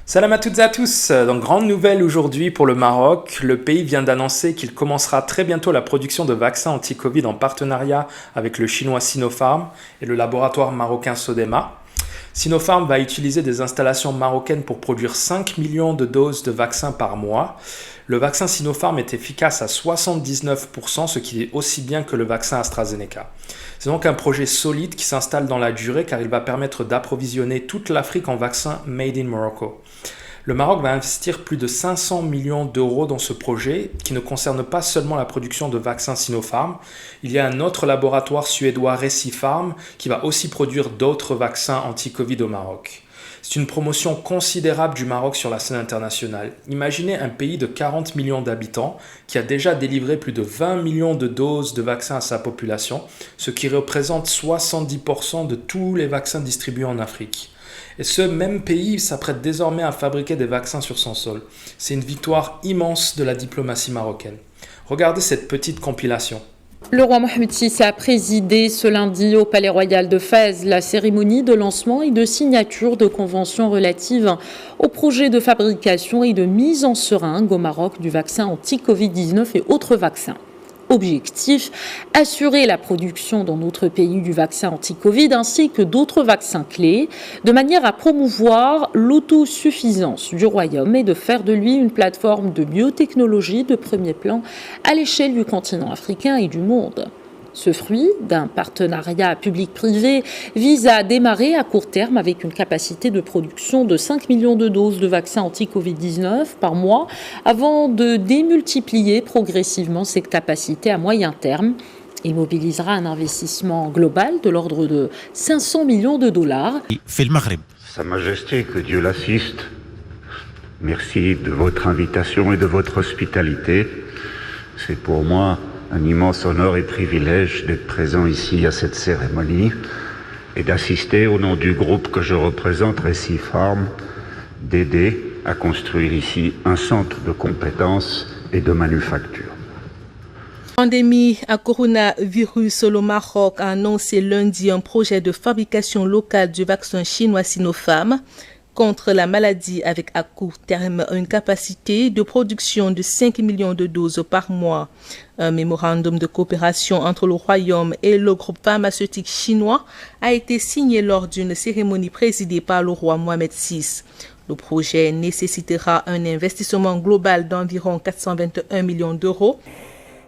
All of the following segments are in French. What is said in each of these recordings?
Salam à toutes et à tous. Donc, grande nouvelle aujourd'hui pour le Maroc. Le pays vient d'annoncer qu'il commencera très bientôt la production de vaccins anti-Covid en partenariat avec le chinois Sinopharm et le laboratoire marocain Sodema. Sinopharm va utiliser des installations marocaines pour produire 5 millions de doses de vaccins par mois. Le vaccin Sinopharm est efficace à 79%, ce qui est aussi bien que le vaccin AstraZeneca. C'est donc un projet solide qui s'installe dans la durée car il va permettre d'approvisionner toute l'Afrique en vaccins made in Morocco. Le Maroc va investir plus de 500 millions d'euros dans ce projet qui ne concerne pas seulement la production de vaccins Sinopharm. Il y a un autre laboratoire suédois Recipharm qui va aussi produire d'autres vaccins anti-Covid au Maroc. C'est une promotion considérable du Maroc sur la scène internationale. Imaginez un pays de 40 millions d'habitants qui a déjà délivré plus de 20 millions de doses de vaccins à sa population, ce qui représente 70% de tous les vaccins distribués en Afrique. Et ce même pays s'apprête désormais à fabriquer des vaccins sur son sol. C'est une victoire immense de la diplomatie marocaine. Regardez cette petite compilation. Le roi Mohamed VI a présidé ce lundi au Palais Royal de Fès la cérémonie de lancement et de signature de conventions relatives au projet de fabrication et de mise en seringue au Maroc du vaccin anti-Covid-19 et autres vaccins. Objectif, assurer la production dans notre pays du vaccin anti-Covid ainsi que d'autres vaccins clés, de manière à promouvoir l'autosuffisance du royaume et de faire de lui une plateforme de biotechnologie de premier plan à l'échelle du continent africain et du monde. Ce fruit d'un partenariat public-privé vise à démarrer à court terme avec une capacité de production de 5 millions de doses de vaccins anti-Covid-19 par mois avant de démultiplier progressivement cette capacité à moyen terme. Il mobilisera un investissement global de l'ordre de 500 millions de dollars. Sa Majesté, que Dieu l'assiste, merci de votre invitation et de votre hospitalité. C'est pour moi un immense honneur et privilège d'être présent ici à cette cérémonie et d'assister au nom du groupe que je représente, Recipharm, d'aider à construire ici un centre de compétences et de manufacture. La pandémie à coronavirus, le Maroc a annoncé lundi un projet de fabrication locale du vaccin chinois Sinopharm contre la maladie avec à court terme une capacité de production de 5 millions de doses par mois. Un mémorandum de coopération entre le Royaume et le groupe pharmaceutique chinois a été signé lors d'une cérémonie présidée par le roi Mohamed VI. Le projet nécessitera un investissement global d'environ 421 millions d'euros.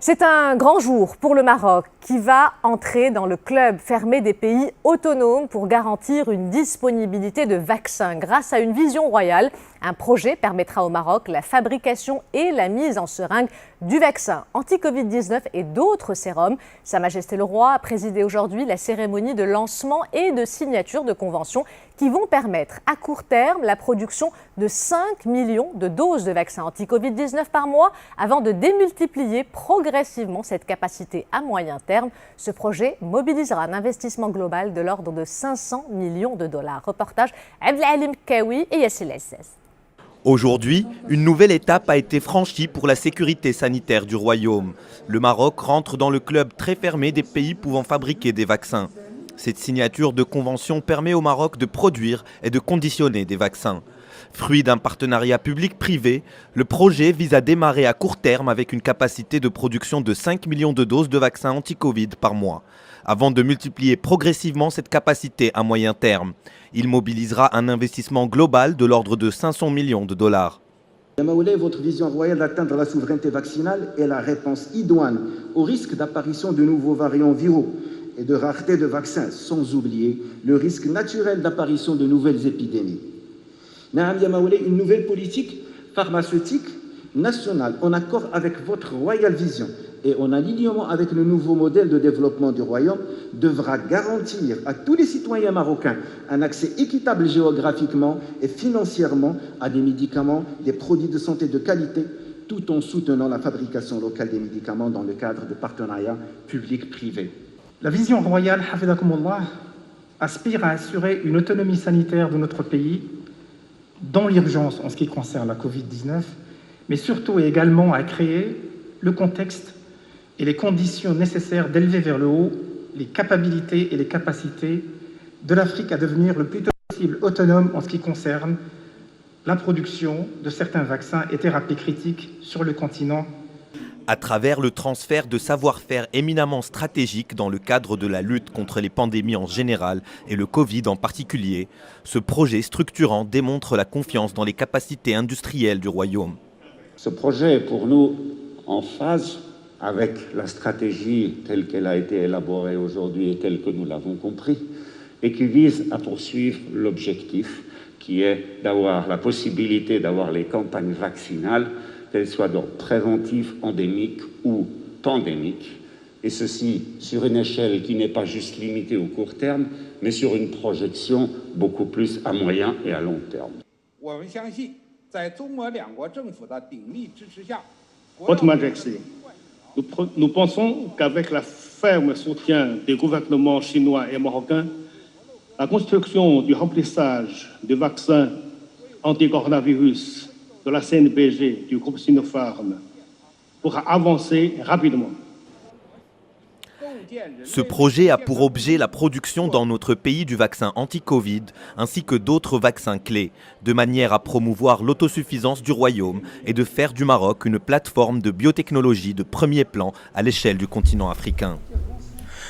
C'est un grand jour pour le Maroc qui va entrer dans le club fermé des pays autonomes pour garantir une disponibilité de vaccins. Grâce à une vision royale, un projet permettra au Maroc la fabrication et la mise en seringue du vaccin anti-Covid-19 et d'autres sérums. Sa Majesté le Roi a présidé aujourd'hui la cérémonie de lancement et de signature de conventions qui vont permettre à court terme la production de 5 millions de doses de vaccins anti-Covid-19 par mois avant de démultiplier progressivement cette capacité à moyen terme. Ce projet mobilisera un investissement global de l'ordre de 500 millions de dollars. Reportage Abdelalim Kawi et Yassine Lessès. Aujourd'hui, une nouvelle étape a été franchie pour la sécurité sanitaire du Royaume. Le Maroc rentre dans le club très fermé des pays pouvant fabriquer des vaccins. Cette signature de convention permet au Maroc de produire et de conditionner des vaccins. Fruit d'un partenariat public-privé, le projet vise à démarrer à court terme avec une capacité de production de 5 millions de doses de vaccins anti-Covid par mois, avant de multiplier progressivement cette capacité à moyen terme. Il mobilisera un investissement global de l'ordre de 500 millions de dollars. Votre vision royale d'atteindre la souveraineté vaccinale est la réponse idoine au risque d'apparition de nouveaux variants viraux et de rareté de vaccins, sans oublier le risque naturel d'apparition de nouvelles épidémies. Une nouvelle politique pharmaceutique nationale en accord avec votre royale vision et en alignement avec le nouveau modèle de développement du Royaume devra garantir à tous les citoyens marocains un accès équitable géographiquement et financièrement à des médicaments, des produits de santé de qualité, tout en soutenant la fabrication locale des médicaments dans le cadre de partenariats publics-privés. La vision royale, Hafidhakumullah, aspire à assurer une autonomie sanitaire de notre pays dans l'urgence en ce qui concerne la Covid-19, mais surtout et également à créer le contexte et les conditions nécessaires d'élever vers le haut les capacités et les capacités de l'Afrique à devenir le plus tôt possible autonome en ce qui concerne la production de certains vaccins et thérapies critiques sur le continent. À travers le transfert de savoir-faire éminemment stratégique dans le cadre de la lutte contre les pandémies en général et le Covid en particulier, ce projet structurant démontre la confiance dans les capacités industrielles du Royaume. Ce projet est pour nous en phase avec la stratégie telle qu'elle a été élaborée aujourd'hui et telle que nous l'avons compris, et qui vise à poursuivre l'objectif qui est d'avoir la possibilité d'avoir les campagnes vaccinales, qu'elles soient donc préventives, endémiques ou pandémiques, et ceci sur une échelle qui n'est pas juste limitée au court terme, mais sur une projection beaucoup plus à moyen et à long terme. Votre Majesté, nous pensons qu'avec la ferme soutien des gouvernements chinois et marocains, la construction du remplissage des vaccins anti-coronavirus de la CNBG du groupe Sinopharm pourra avancer rapidement. Ce projet a pour objet la production dans notre pays du vaccin anti-Covid ainsi que d'autres vaccins clés, de manière à promouvoir l'autosuffisance du Royaume et de faire du Maroc une plateforme de biotechnologie de premier plan à l'échelle du continent africain.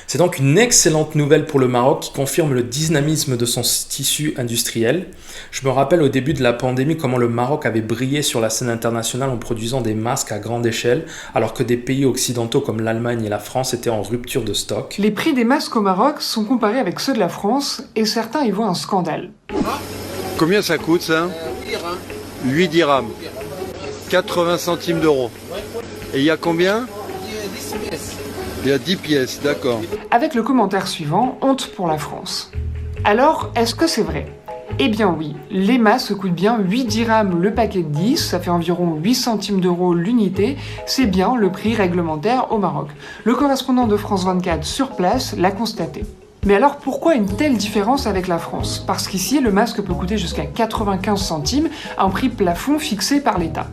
C'est donc une excellente nouvelle pour le Maroc qui confirme le dynamisme de son tissu industriel. Je me rappelle au début de la pandémie comment le Maroc avait brillé sur la scène internationale en produisant des masques à grande échelle, alors que des pays occidentaux comme l'Allemagne et la France étaient en rupture de stock. Les prix des masques au Maroc sont comparés avec ceux de la France et certains y voient un scandale. Combien ça coûte ça ? 8 dirhams. 80 centimes d'euros. Et il y a combien ? Il y a 10 pièces, d'accord. Avec le commentaire suivant, honte pour la France. Alors, est-ce que c'est vrai ? Eh bien oui, les masques coûtent bien 8 dirhams le paquet de 10, ça fait environ 8 centimes d'euros l'unité, c'est bien le prix réglementaire au Maroc. Le correspondant de France 24 sur place l'a constaté. Mais alors pourquoi une telle différence avec la France ? Parce qu'ici, le masque peut coûter jusqu'à 95 centimes, un prix plafond fixé par l'État.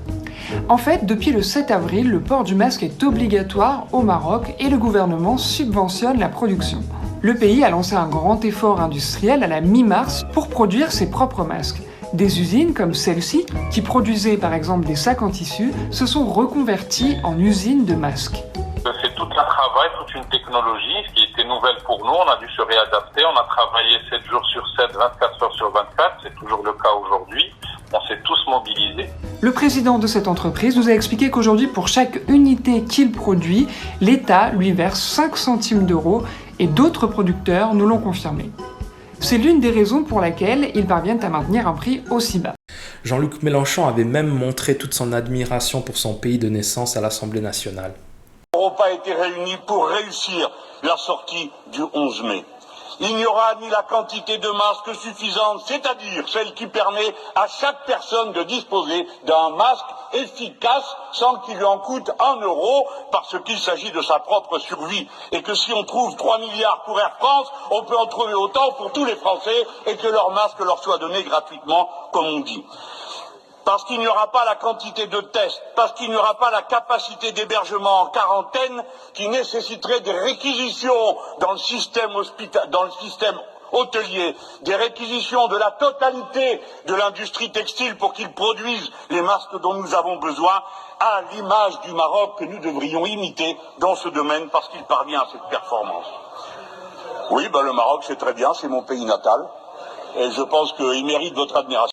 En fait, depuis le 7 avril, le port du masque est obligatoire au Maroc et le gouvernement subventionne la production. Le pays a lancé un grand effort industriel à la mi-mars pour produire ses propres masques. Des usines comme celle-ci, qui produisaient par exemple des sacs en tissu, se sont reconverties en usines de masques. C'est tout un travail, toute une technologie qui était nouvelle pour nous. On a dû se réadapter. On a travaillé 7 jours sur 7, 24 heures sur 24. C'est toujours le cas aujourd'hui. On s'est tous mobilisés. Le président de cette entreprise nous a expliqué qu'aujourd'hui, pour chaque unité qu'il produit, l'État lui verse 5 centimes d'euros et d'autres producteurs nous l'ont confirmé. C'est l'une des raisons pour laquelle ils parviennent à maintenir un prix aussi bas. Jean-Luc Mélenchon avait même montré toute son admiration pour son pays de naissance à l'Assemblée nationale. L'Europe a été réunie pour réussir la sortie du 11 mai. Il n'y aura ni la quantité de masques suffisante, c'est-à-dire celle qui permet à chaque personne de disposer d'un masque efficace sans qu'il lui en coûte 1 euro, parce qu'il s'agit de sa propre survie. Et que si on trouve 3 milliards pour Air France, on peut en trouver autant pour tous les Français et que leur masque leur soit donné gratuitement, comme on dit. Parce qu'il n'y aura pas la quantité de tests, parce qu'il n'y aura pas la capacité d'hébergement en quarantaine qui nécessiterait des réquisitions dans le système hôtelier, des réquisitions de la totalité de l'industrie textile pour qu'ils produisent les masques dont nous avons besoin, à l'image du Maroc que nous devrions imiter dans ce domaine parce qu'il parvient à cette performance. Oui, le Maroc c'est très bien, c'est mon pays natal et je pense qu'il mérite votre admiration.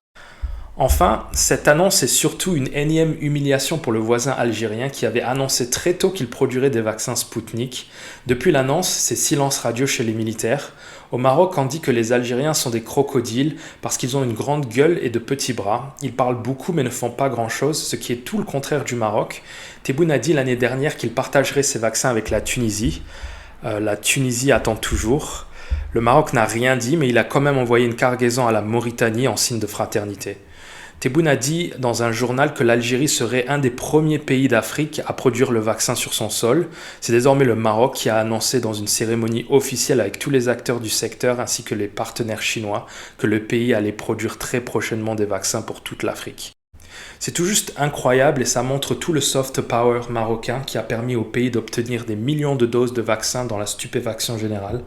Enfin, cette annonce est surtout une énième humiliation pour le voisin algérien qui avait annoncé très tôt qu'il produirait des vaccins Spoutnik. Depuis l'annonce, c'est silence radio chez les militaires. Au Maroc, on dit que les Algériens sont des crocodiles parce qu'ils ont une grande gueule et de petits bras. Ils parlent beaucoup mais ne font pas grand-chose, ce qui est tout le contraire du Maroc. Tebboune a dit l'année dernière qu'il partagerait ses vaccins avec la Tunisie. La Tunisie attend toujours. Le Maroc n'a rien dit, mais il a quand même envoyé une cargaison à la Mauritanie en signe de fraternité. Tebboune a dit dans un journal que l'Algérie serait un des premiers pays d'Afrique à produire le vaccin sur son sol. C'est désormais le Maroc qui a annoncé dans une cérémonie officielle avec tous les acteurs du secteur ainsi que les partenaires chinois que le pays allait produire très prochainement des vaccins pour toute l'Afrique. C'est tout juste incroyable et ça montre tout le soft power marocain qui a permis au pays d'obtenir des millions de doses de vaccins dans la stupéfaction générale.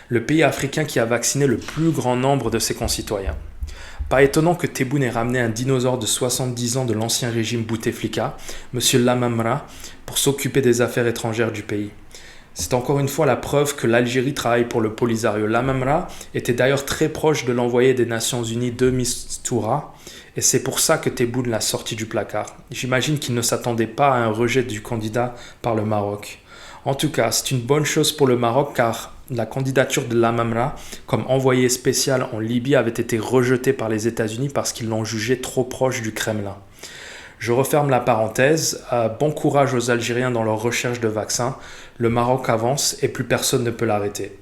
Le pays africain qui a vacciné le plus grand nombre de ses concitoyens. Pas étonnant que Tebboune ait ramené un dinosaure de 70 ans de l'ancien régime Bouteflika, M. Lamamra, pour s'occuper des affaires étrangères du pays. C'est encore une fois la preuve que l'Algérie travaille pour le Polisario. Lamamra était d'ailleurs très proche de l'envoyé des Nations Unies de Mistura, et c'est pour ça que Tebboune l'a sorti du placard. J'imagine qu'il ne s'attendait pas à un rejet du candidat par le Maroc. En tout cas, c'est une bonne chose pour le Maroc car la candidature de Lamamra comme envoyé spécial en Libye avait été rejetée par les États-Unis parce qu'ils l'ont jugé trop proche du Kremlin. Je referme la parenthèse. Bon courage aux Algériens dans leur recherche de vaccins. Le Maroc avance et plus personne ne peut l'arrêter.